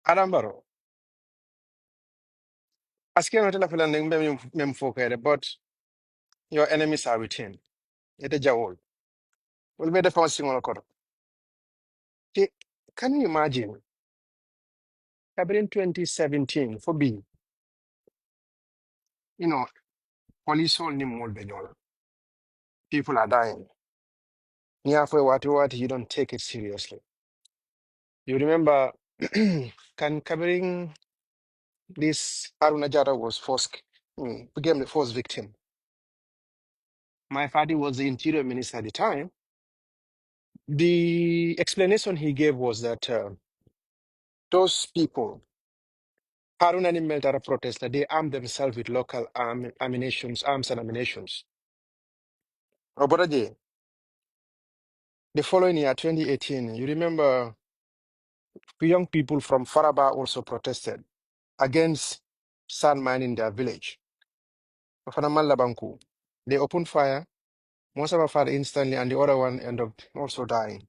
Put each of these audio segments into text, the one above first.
Adambaro, asking what la filan mem fokere, but your enemies are within. Ete jawol. Will be the first thing on record. Can you imagine? Happened in 2017 for B, you know, police only more benyola. People are dying. Near for what you don't take it seriously. You remember can covering this Haruna Jara was became the first victim. My father was the interior minister at the time. The explanation he gave was that those people, Haruna and Meltara protester, they armed themselves with local arms and ammunitions. Oboraje, the following year, 2018, you remember the young people from Faraba also protested against sand mining in their village. Fanamal Labanku. They opened fire. Most of them fired instantly, and the other one ended up also dying.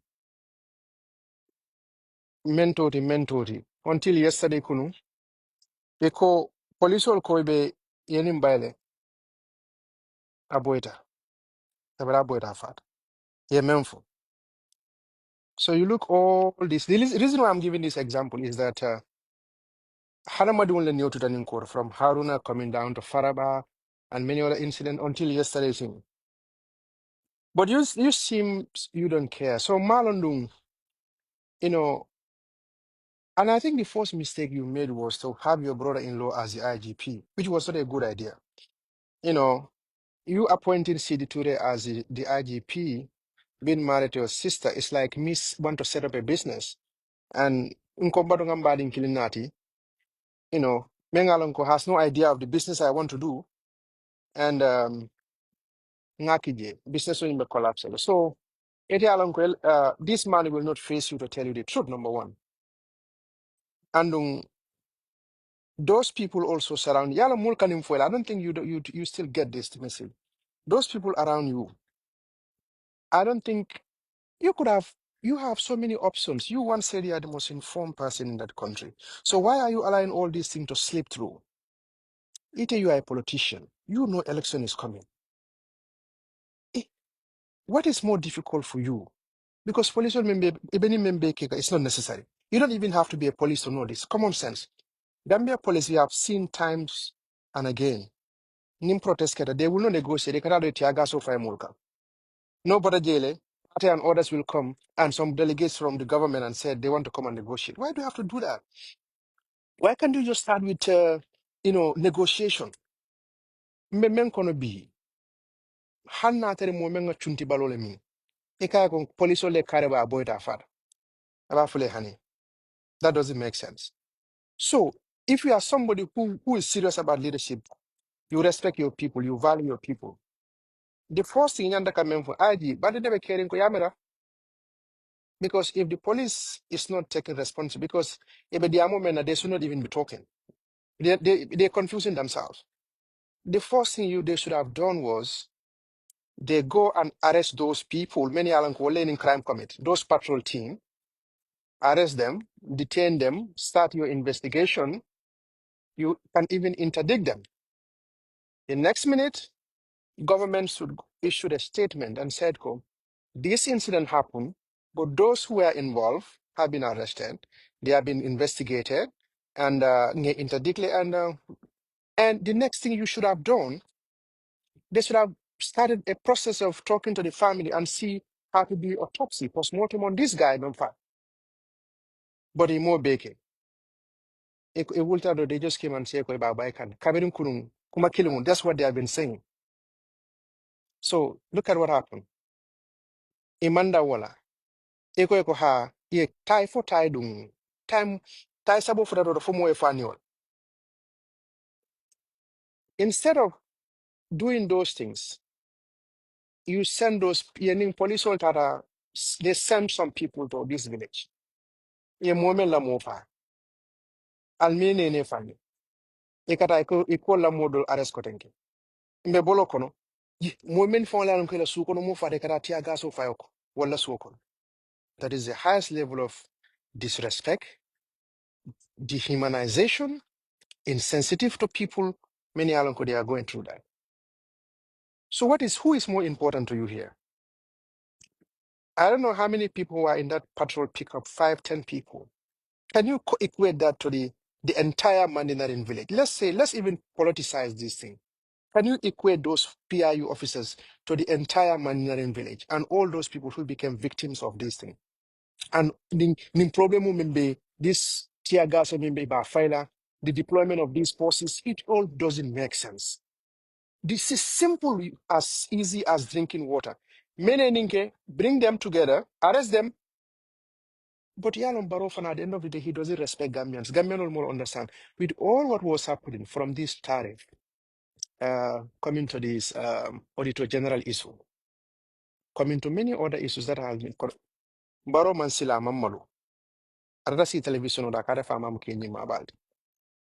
Mentori. Until yesterday, kunu, eko police will call be yenim baile aboita. Tabara aboita fat. Ye menfo. So you look all this. The reason why I'm giving this example is that Hanamadu only knew to the from Haruna coming down to Faraba and many other incidents until yesterday. Thing. But you seem you don't care. So Malondung, you know, and I think the first mistake you made was to have your brother-in-law as the IGP, which was not a good idea. You know, you appointing Sidi Ture as the IGP, being married to your sister, it's like Miss want to set up a business. And Nkombadongambadi in Kilinati, you know, Mengalonko has no idea of the business I want to do. And Ngakije, business will collapse. So, Eti Alonko, this man will not face you to tell you the truth, number one. And those people also surround Yala Mulkanim Fuel. I don't think you still get this message. Those people around you, I don't think you could have you have so many options. You once said you are the most informed person in that country. So why are you allowing all these things to slip through? Either you are a politician, you know election is coming. Eh, what is more difficult for you? Because police member, it's not necessary. You don't even have to be a police to know this. Common sense. Gambia police, we have seen times and again. Nim protest kata, they will not negotiate. They cannot do tiaga so far mulka. Nobody jail. Party and others will come, and some delegates from the government and said they want to come and negotiate. Why do you have to do that? Why can't you just start with, negotiation? Men kono bi. Hanna tere mo men nga chunti balole mi. Eka kon police ole kare ba boy ta fada. Aba fule hani. That doesn't make sense. So, if you are somebody who is serious about leadership, you respect your people, you value your people. The first thing yanda kamen for ID, but they never caring ko yamera. Because if the police is not taking responsibility, because if they are moment, they should not even be talking. They're confusing themselves. The first thing they should have done was they go and arrest those people, many Alan in crime commit, those patrol team, arrest them, detain them, start your investigation. You can even interdict them. The next minute, government should issue a statement and said, this incident happened, but those who were involved have been arrested. They have been investigated and interdicted. And the next thing you should have done, they should have started a process of talking to the family and see how to do autopsy, postmortem on this guy. In fact, but more baking. It will tell they just came and say, Kabirin Kurung, Kuma Kilung. That's what they have been saying. So look at what happened. Imanda Wala. Eko ha ye tai for tai dung time tai sabo for the formo efaniol. Instead of doing those things, you send those yening police all tara they send some people to this village. Ye moment la mofa. Almene ne fani. Ekata iko la model arrest kotenke. Mbe bolo kono. Moment fon la nkela suko no mofa de kata tia gaso fayoko. Wala suko. That is the highest level of disrespect. dehumanization, insensitive to people. Many alonko they are going through that. So who is more important to you here? I don't know how many people are in that patrol pickup, 5, 10 people. Can you equate that to the entire Mandinari village? Let's even politicize this thing. Can you equate those PIU officers to the entire Mandinari village and all those people who became victims of this thing? And the problem will be this tear gas will be by fire, the deployment of these forces, it all doesn't make sense. This is simple as easy as drinking water. Mene ninke, bring them together, arrest them. But Yalom Barofan, at the end of the day, he doesn't respect Gambians. Gambian will more understand. With all what was happening from this tariff, coming to this Auditor General issue, coming to many other issues that have been Baro Mansila Mamalu. Arada si television da kada fama mukini mabald.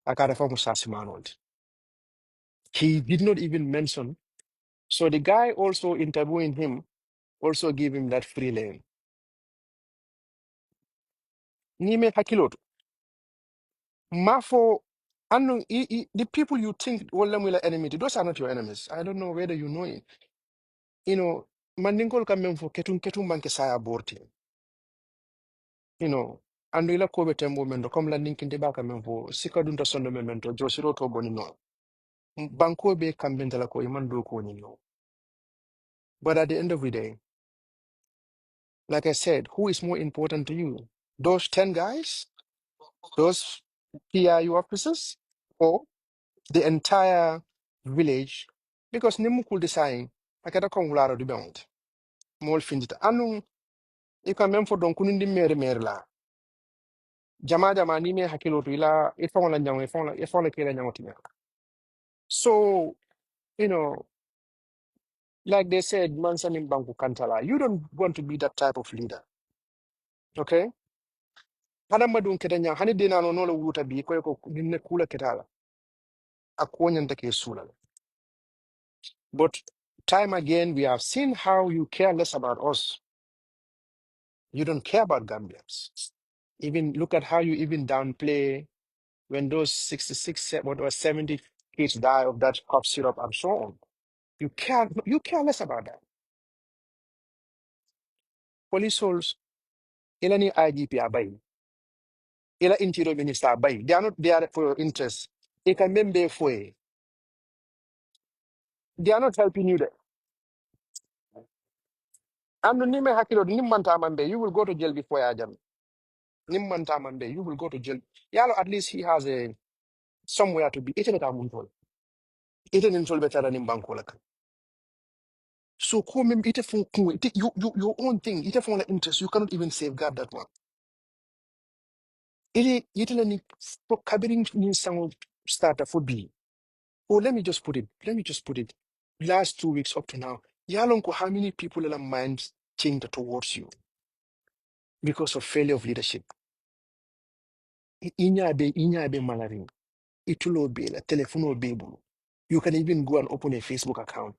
Akada fama sasimanod. He did not even mention. So the guy also interviewing him also give him that free lane. Nime hakilot. Mafo anu the people you think will enemy, those are not your enemies. I don't know whether you know it. You know, mandingol kamem for ketum banke saya borti. You know, andu ila kobe tembo mendo kom la ninkinde baka memfo sikadunta sondo memento josiro to boni no. Banko be kambenta ko imando ko ni no. But at the end of the day, like I said, who is more important to you? Those 10 guys, those PIU officers, or the entire village? Because nimu could design, akata kong laro di beyond. Mol findita. Anu, ika memfo don kunundi mere la. Jama ni me hakilo tu ila, ifong la nyango, ifong la kila nyango tinya. So, you know, like they said, mansa nimbangu kantala. You don't want to be that type of leader. Okay? Hana madun ketanya, hani dina no no wuta bi ko ninne kula ketala. Akwonyanta ke sula. But time again, we have seen how you care less about us. You don't care about Gambians. Even look at how you even downplay when those 66, what was 70 kids die of that cough syrup and so on. You care less about that. Police souls, ila ni IGP abay, ila interior minister abay. They are not there for your interest. They can membe fwe. They are not helping you there. And the nime hakilo nimmanta mambe, you will go to jail before Ajam. Nimmanta mambe, you will go to jail. Yalo, at least he has a somewhere to be. Ite beta muntol. Ite nintol beta nimbankolak. So come ite fun ite your own thing. Ite fun la interest. You cannot even safeguard that one. Ite la ni kabirin ni sango starter for B. Oh, let me just put it. Let me just put it. Last 2 weeks up to now, yalonko how many people in the minds changed towards you because of failure of leadership. Inya be malaring. Itulo be la telephone be bulu. You can even go and open a Facebook account.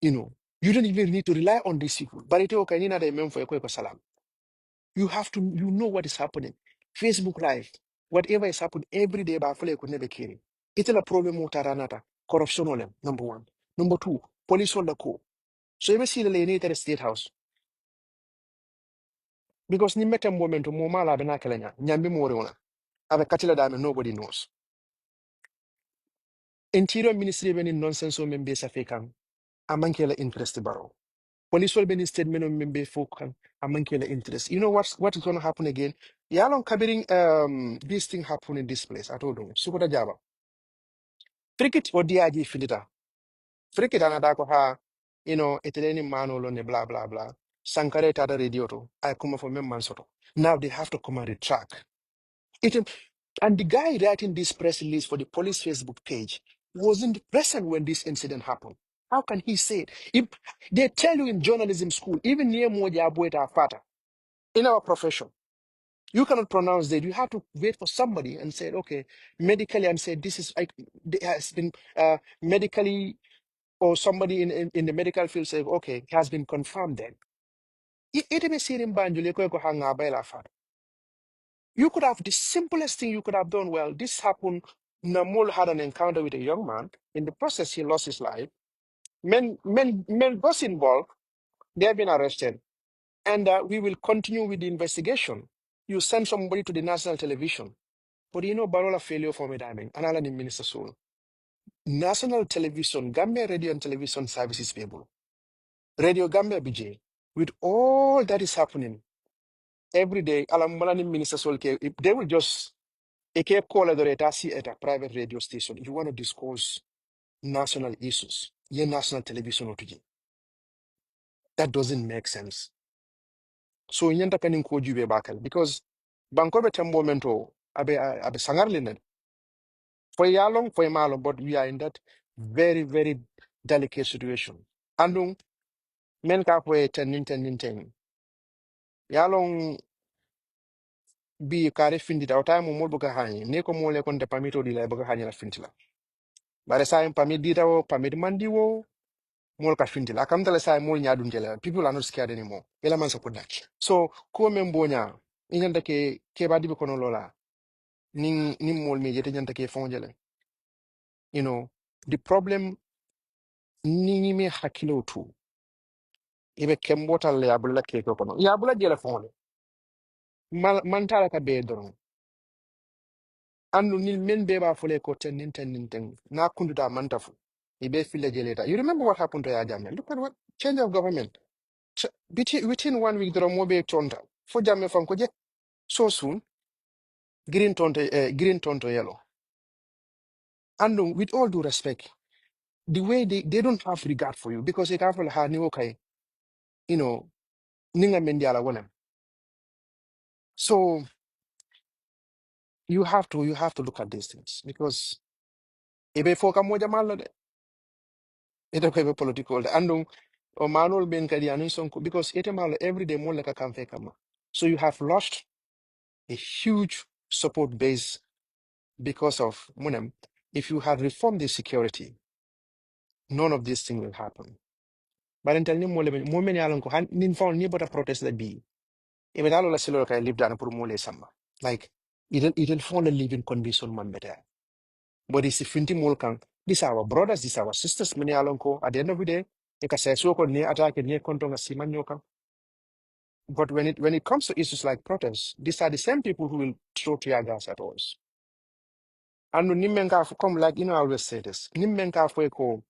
You know, you don't even need to rely on these people. But it okay, nina de mem for your salam. You have to, you know what is happening. Facebook Live, whatever is happening every day, by fule could never carry. It's a problem with taranata, corruption on them, number one. Number two, police on the co. So you may see the lane at the state house. Because ni meta moment mo mala bena kelenya, nyambi mo reona. Ave katila dame nobody knows. Interior Ministry beni nonsense o membe sa fekan. Amankela interest baro. Police will be in statement on member folk and amankela interest. You know what is gonna happen again? Yalong kabiring this thing happen in this place. I told you. Sukoda jaba. Frikit or diaji filita. Frikit anadako ha, you know, eteleni manolo ne blah blah blah. Sankare tada radio to. I come from Mansoto. Now they have to come and retract. It and the guy writing this press release for the police Facebook page wasn't present when this incident happened. How can he say it? If they tell you in journalism school, even near Moja Abueta Fata, in our profession, you cannot pronounce that. You have to wait for somebody and say, okay, medically, and say this is like has been medically, or somebody in the medical field say, okay, it has been confirmed then. It may say in Banjul, You could have the simplest thing you could have done. Well, this happened. Namul had an encounter with a young man. In the process, he lost his life. Men was involved. They have been arrested. And we will continue with the investigation. You send somebody to the national television. But you know, Barola failure for me, diamond. And Alan Minister Soul. National television, Gambia Radio and Television Services people. Radio Gambia BJ. With all that is happening every day, Alan Malani Minister Soul, they will just a call at a private radio station. You want to discuss national issues. Ye national television otuji. That doesn't make sense. So inyanta kanin ko jube bakal because banko be tembo mento abe sangarlinen. For yalong for malong, but we are in that very delicate situation. Andung men ka po ten. Yalong bi kare findi da time mo buga hani ne ko mo le kon de pamito di la buga hani la fintila. Bare sa pamit di wo pamit mandi wo mol ka fintila. Akam tele sa mol nya dun jela. People are not scared anymore. Ela man sa ko dak. So ko membonya inyanta ke badi be kono lola. Ning mol me jete nyanta ke fonjele. You know, the problem ni me hakilo tu. Ibe kembota le abula ke ko kono. Ya abula jela fonle. Mantala ka be doron. Andu nil men be ba fole ko ten na kundu da mantafu. Ibe file jeleta. You remember what happened to ya Jammeh? Look at what change of government. Within 1 week, there are more tonta. For Jammeh from Koje, so soon, green tonto yellow. And with all due respect, the way they don't have regard for you because they have had new okay, you know, ninga mendiala wana. So you have to look at these things because ebe foka moja malo de ito ko ebe political de andung o manol ben kadi anu sonko because ite malo every day more like a campaign kama. So you have lost a huge support base because of Munem. If you had reformed the security, none of these things will happen. But until ni mo many along ko nin found ni bota protest that be. Even all la silo ka live down pour mole sama. Like it'll fall a living condition man better. But it's finti mol kang. These are our brothers, these are our sisters many along ko at the end of the day. You can say so ko ni attack ni kontonga simanyo kang. But when it comes to issues like protests, these are the same people who will throw tear gas at us. And nimenga come like I always say this. Nimenga for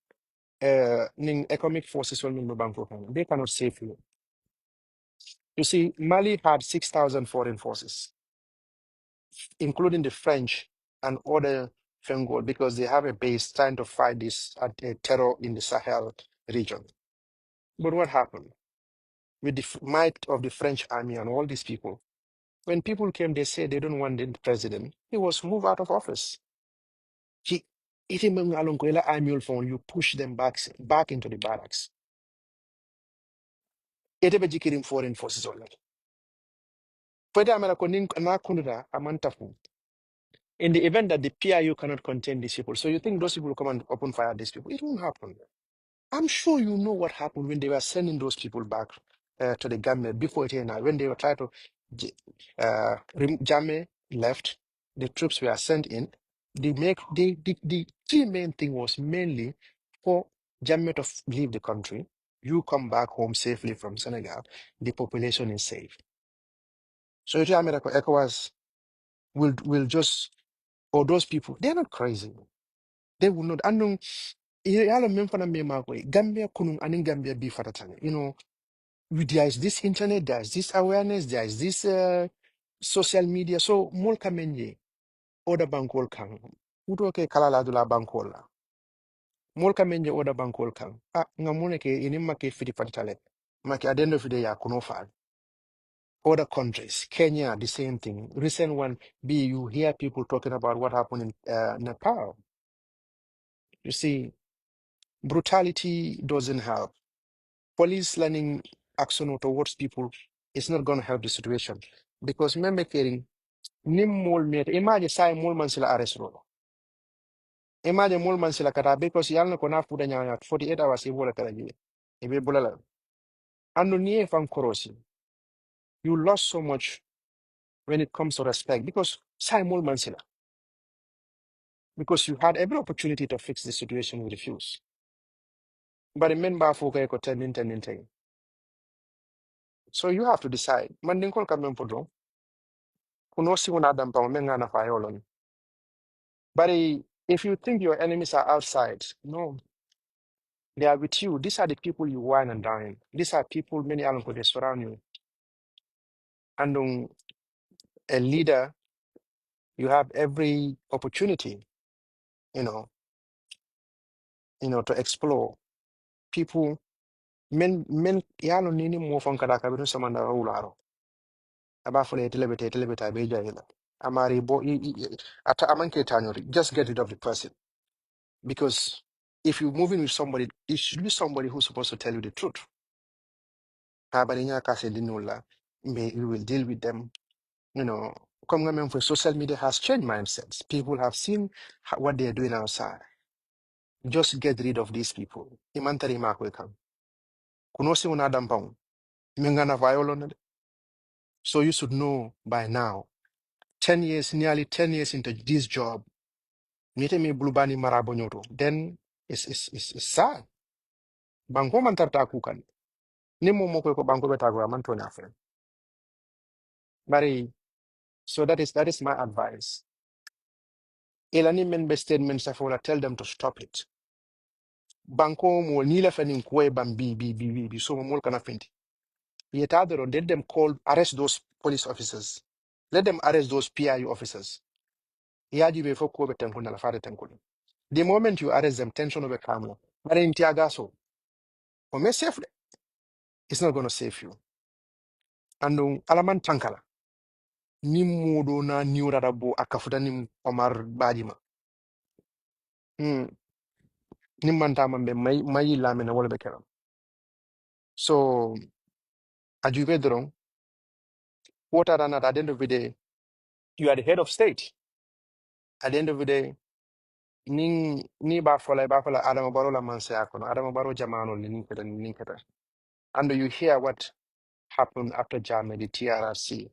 ning economic forces will move Bangkok. They cannot save you. You see, Mali had 6,000 foreign forces, including the French and other Fengol, because they have a base trying to fight this terror in the Sahel region. But what happened with the might of the French army and all these people? When people came, they said they don't want the president. He was moved out of office. He, you push them back into the barracks. Ete be jikirim foreign forces already. Pwede America na kunida amantafu. In the event that the PIU cannot contain these people, so you think those people will come and open fire at these people? It won't happen. I'm sure you know what happened when they were sending those people back to the government before it now. When they were trying to, Jammeh left, the troops were sent in. The three main thing was mainly for Jammeh to leave the country. You come back home safely from Senegal. The population is safe. So you tell America, ECOWAS will just, or those people, they're not crazy. They will not. And yalo memfana me magwe Gambia kunung aning Gambia be fatatane. There is this internet, there is this awareness, there is this social media. So molka menye oda bankol kang. Uto ke kalala dula bankol la. Molka menye oda bankol kang. Ngamune ke inimma ke fiti fatatale. Maki adendo fide ya kuno fa. Other countries, Kenya, the same thing. Recent one, you hear people talking about what happened in Nepal. You see, brutality doesn't help. Police learning action towards people is not going to help the situation. Because remember, Kering, imagine say mol man sila arrest ro. Imagine mol man sila kata because yalna ko na fuda nya 48 hours i bola kala jiwe. Ibe bulala. Ando niye fan korosi. You lost so much when it comes to respect because Simon Mansila, because you had every opportunity to fix the situation, you refuse. But remember, so you have to decide. Manding kol kamen podro, kuno si una adam pa umenga na fayolon. But if you think your enemies are outside, no, they are with you. These are the people you wine and dine. These are people many alonko they surround you. And a leader, you have every opportunity, you know, to explore people. Men yalo nini mo fon kada kabiru samanda ularo. Aba fole telebete beja ila. Amari bo ata amanke tanyori. Just get rid of the person. Because if you're moving with somebody, it should be somebody who's supposed to tell you the truth. Habarinya kase dinula, we will deal with them. Come ngamen for social media has changed mindsets. People have seen what they're doing outside. Just get rid of these people. Imantari makwe kam. Kunosi unadampang. Mengana violon. So you should know by now. 10 years, nearly 10 years into this job, mite me blubani marabonyoto. Then it's sad. Banko mantarta kukan. Nimo moko ko banko betagwa mantonya friend. Bari, so that is my advice. Ilani men be statement safola tell them to stop it. Banko mo nila fenin kwe bi so mo kana fenti. Yetadero let them arrest those police officers. Let them arrest those PIU officers. Yaji be foko be tenko na la fare tenko. The moment you arrest them, tension over camera. But in Tiagaso, for me safe, it's not gonna save you. And alaman tankala. Ni modo na niurarabo akafuta ni Omar Bajima. Ni mantama be mai lame na wala be keram. So ajuve drong, what are at the end of the day, you are the head of state. At the end of the day, ni ba fola Adama Baro la manse akono. Adama Baro jamano ni keta. And you hear what happened after Jame, the TRRC.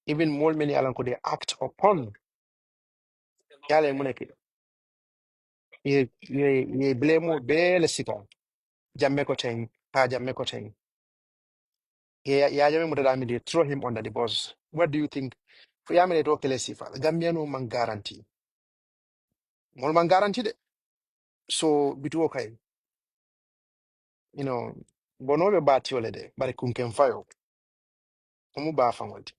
Even more many alanko they act upon yale muneke. Ye blame bele sika. Jamme ko ten, ha jamme ko ten. Ya jamme mudada they throw him under the bus. What do you think? For yame to kele sifa. Gambiano man guarantee. Mol man guarantee de. So bitu okay. Bono be bati ole de. Bari kunken fayo. Omu ba fangolti.